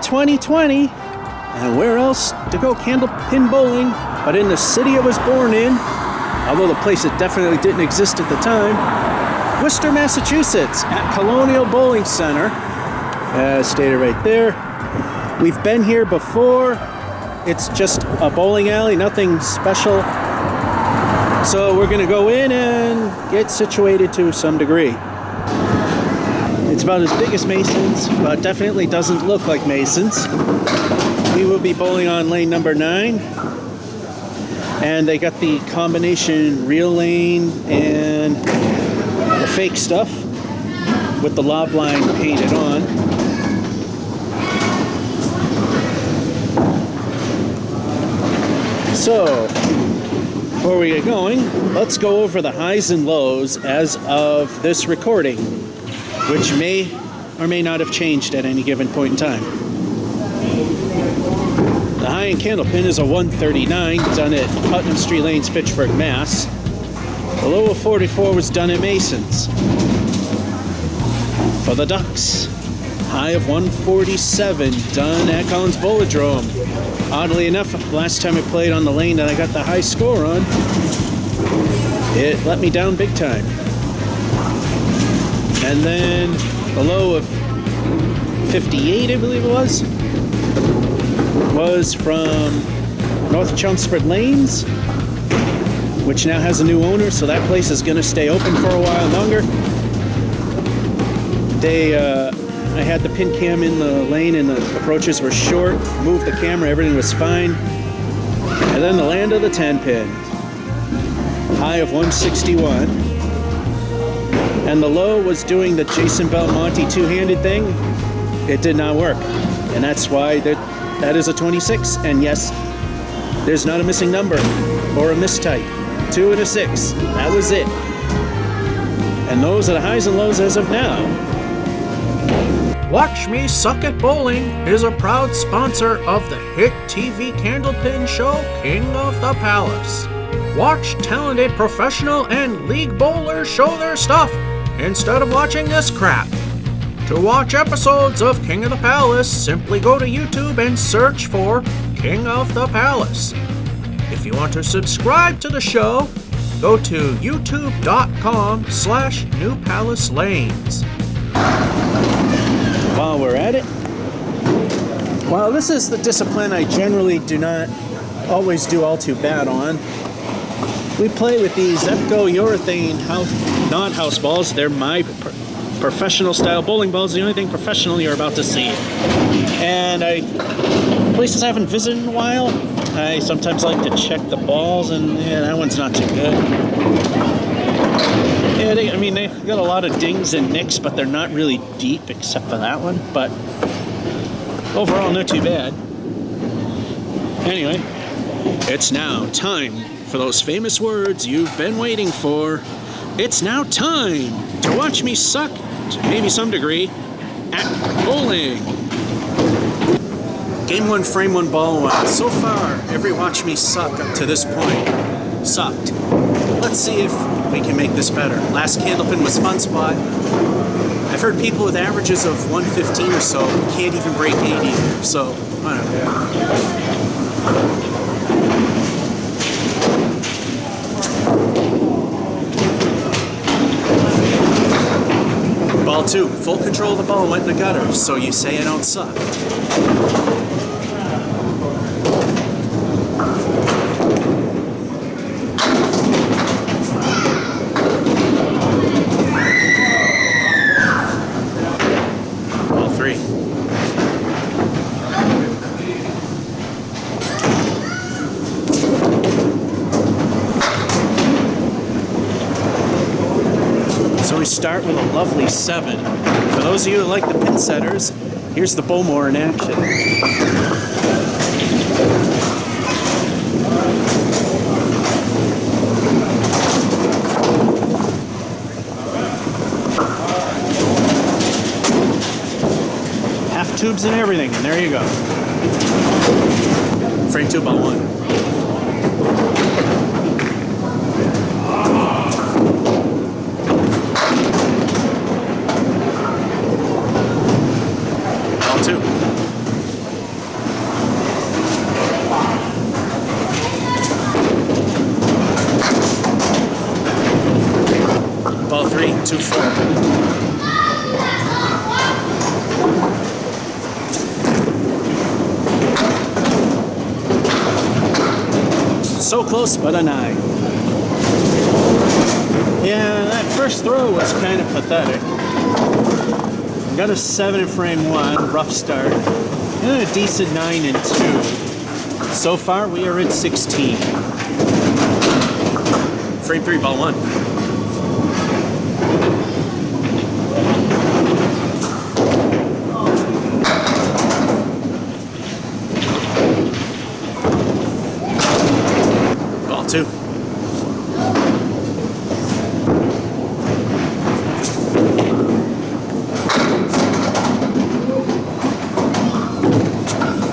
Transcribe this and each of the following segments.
2020, and where else to go Candlepin bowling but in the city I was born in, although the place it definitely didn't exist at the time, Worcester, Massachusetts, at Colonial Bowling Center, stated right there. We've been here before. It's just a bowling alley, nothing special. So we're gonna go in and get situated to some degree. It's about as big as Mason's, but definitely doesn't look like Mason's. We will be bowling on lane number 9. And they got the combination real lane and the fake stuff with the lob line painted on. So, before we get going, let's go over the highs and lows as of this recording, which may or may not have changed at any given point in time. The high in Candlepin is a 139, done at Putnam Street Lanes, Fitchburg, Mass. The low of 44 was done at Mason's. For the Ducks, high of 147, done at Collins Bowlodrome. Oddly enough, last time I played on the lane that I got the high score on, it let me down big time. And then the low of 58, I believe it was from North Chelmsford Lanes, which now has a new owner, so that place is going to stay open for a while longer. I had the pin cam in the lane and the approaches were short, moved the camera, everything was fine. And then the land of the 10 pin, high of 161. And the low was doing the Jason Belmonte two-handed thing. It did not work. And that's why that is a 26. And yes, there's not a missing number or a mistype. 2 and a 6. That was it. And those are the highs and lows as of now. Watch Me Suck at Bowling is a proud sponsor of the hit TV Candlepin show King of the Palace. Watch talented professional and league bowlers show their stuff instead of watching this crap. To watch episodes of King of the Palace, simply go to YouTube and search for King of the Palace. If you want to subscribe to the show, go to youtube.com/newpalacelanes. While we're at it, while this is the discipline I generally do not always do all too bad on, we play with these Epco urethane non-house balls. They're my professional style bowling balls, the only thing professional you're about to see. And places I haven't visited in a while, I sometimes like to check the balls, and that one's not too good. Yeah, they got a lot of dings and nicks, but they're not really deep except for that one. But overall, not too bad. Anyway, it's now time for those famous words you've been waiting for. It's now time to watch me suck, to maybe some degree, at bowling. Game 1, frame 1, ball 1. So far, every watch me suck up to this point sucked. Let's see if we can make this better. Last Candlepin was Fun Spot. I've heard people with averages of 115 or so can't even break 80. So, I don't know. Ball 2, full control of the ball went in the gutter, so you say I don't suck. Start with a lovely 7. For those of you who like the pin setters, here's the Bowmore in action. Half tubes and everything, and there you go. Frame 2, ball 1. So close, but a 9. Yeah, that first throw was kind of pathetic. Got a 7 in frame 1, rough start, and a decent 9 in 2. So far, we are at 16. Frame 3, ball 1. Ball 2.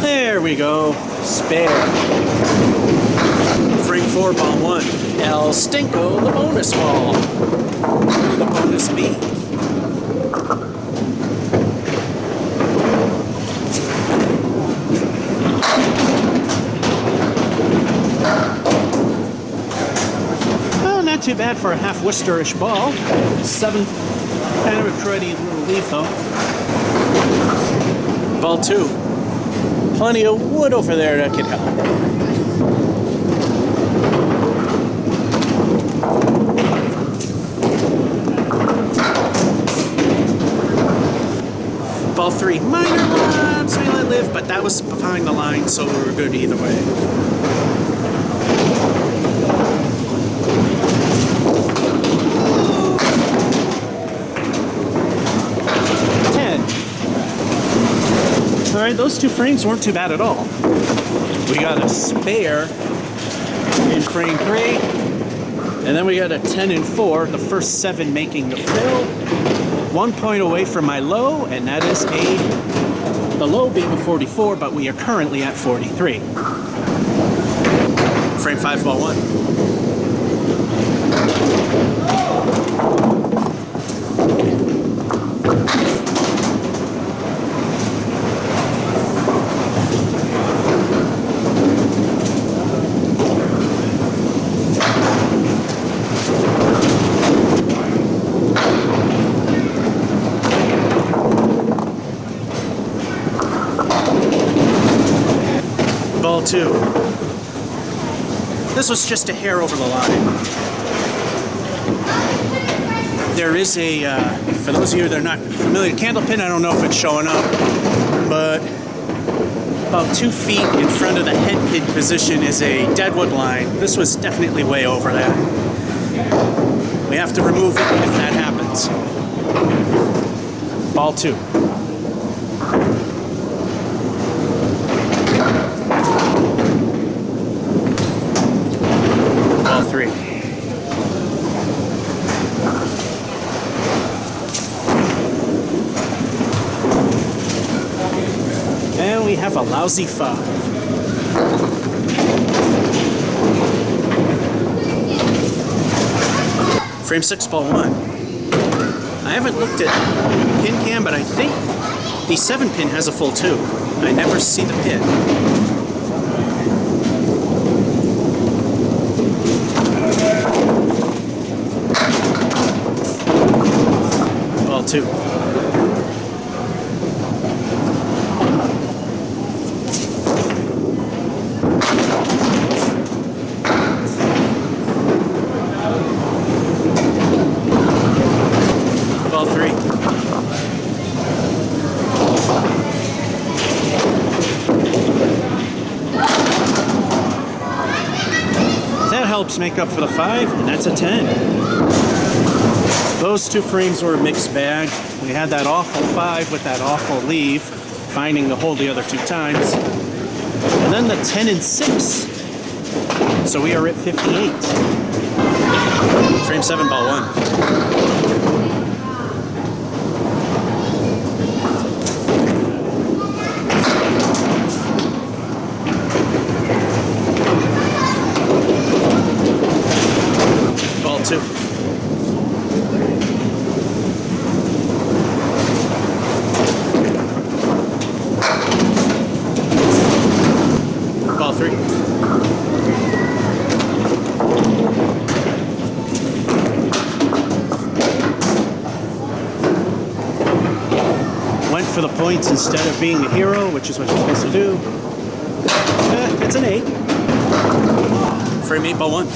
There we go. Spare. Frame 4, ball 1. El Stinko, the bonus ball. The bonus B. Well, not too bad for a half Worcesterish ball. 7, kind of a cruddy little leaf though. Ball 2. Plenty of wood over there that could help. Ball 3, minor bumps, we let live, but that was behind the line, so we were good either way. All right, those 2 frames weren't too bad at all. We got a spare in frame 3, and then we got a 10 in 4, the first 7 making the fill. 1 point away from my low, and that is the low being a 44, but we are currently at 43. Frame 5, ball 1. Ball 2. This was just a hair over the line. There is a, for those of you that are not familiar, Candlepin, I don't know if it's showing up, but about 2 feet in front of the head pin position is a deadwood line. This was definitely way over that. We have to remove it if that happens. Ball 2. Ball 3. And we have a lousy 5. Frame 6, ball 1. I haven't looked at pin cam, but I think the 7 pin has a full 2. I never see the pin. Ball 2. Ball 3. That helps make up for the 5, and that's a 10. Those 2 frames were a mixed bag. We had that awful 5 with that awful leave, finding the hole the other 2 times. And then the 10 and 6. So we are at 58. Frame 7, ball 1. Ball 2. Ball 3. Went for the points instead of being the hero, which is what you're supposed to do. It's an 8. Frame 8 ball 1.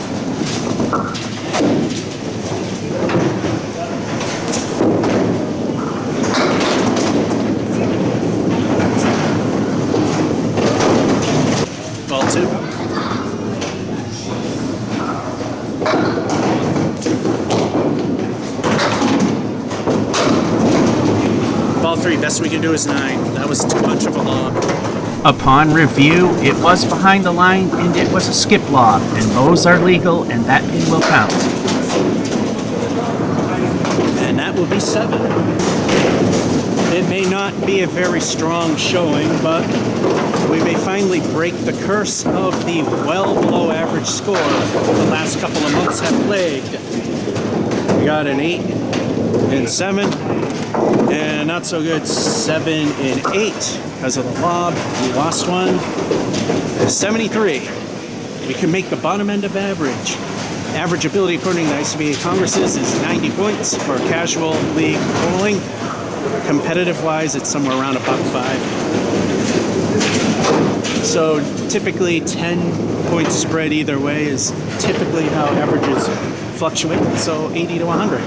Ball 2. Ball 3, best we can do is 9. That was too much of a lob. Upon review, it was behind the line and it was a skip lob, and those are legal and that pin will count. And that will be 7. It may not be a very strong showing, but we may finally break the curse of the well below average score the last couple of months have plagued. We got an 8 and 7, and not so good 7 and 8 because of the lob. We lost one. 73. We can make the bottom end of average. Average ability according to the ICBA Congresses is 90 points for casual league bowling. Competitive wise, it's somewhere around $1.05. So typically 10 points spread either way is typically how averages fluctuate. So 80 to 100.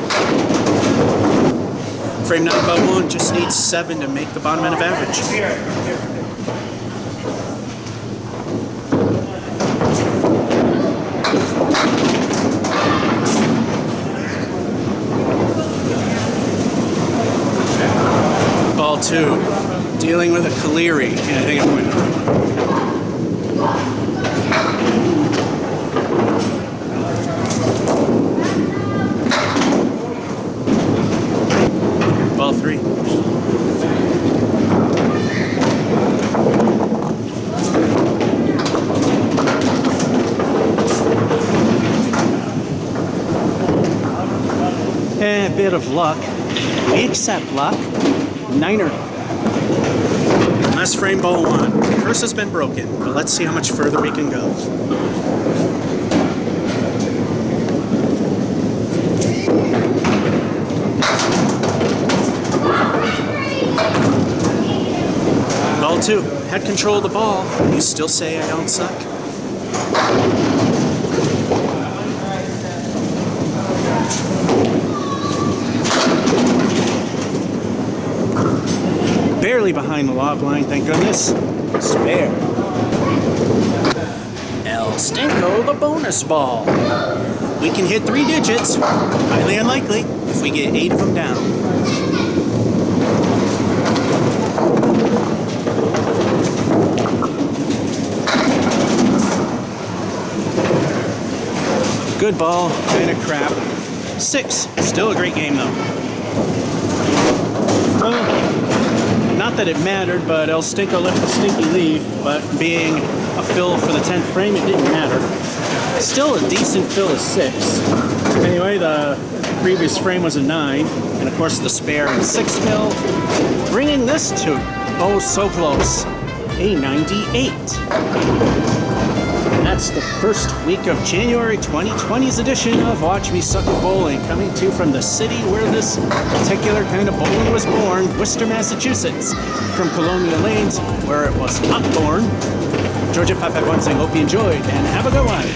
Frame 9 ball 1 just needs 7 to make the bottom end of average. Ball 2, dealing with a Caleri. Yeah, I think I'm going to. Ball 3. A bit of luck. We accept luck. 9er. Last frame ball 1. The curse has been broken, but let's see how much further we can go. Ball 2. Had control of the ball. You still say I don't suck? Barely behind the lob line, thank goodness. Spare. El Stinko, the bonus ball. We can hit 3 digits. Highly unlikely if we get 8 of them down. Good ball, kind of crap. 6. Still a great game though. Not that it mattered, but El Stinko left the stinky leave, but being a fill for the 10th frame, it didn't matter. Still a decent fill of 6. Anyway, the previous frame was a 9, and of course the spare and 6 fill, bringing this to, oh so close, a 98. And that's the first week of January 2020's edition of Watch Me Suck at Bowling, coming to you from the city where this particular kind of bowling was born, Worcester, Massachusetts. From Colonial Lanes, where it was not born. Georgia 551 saying, hope you enjoyed, and have a good one.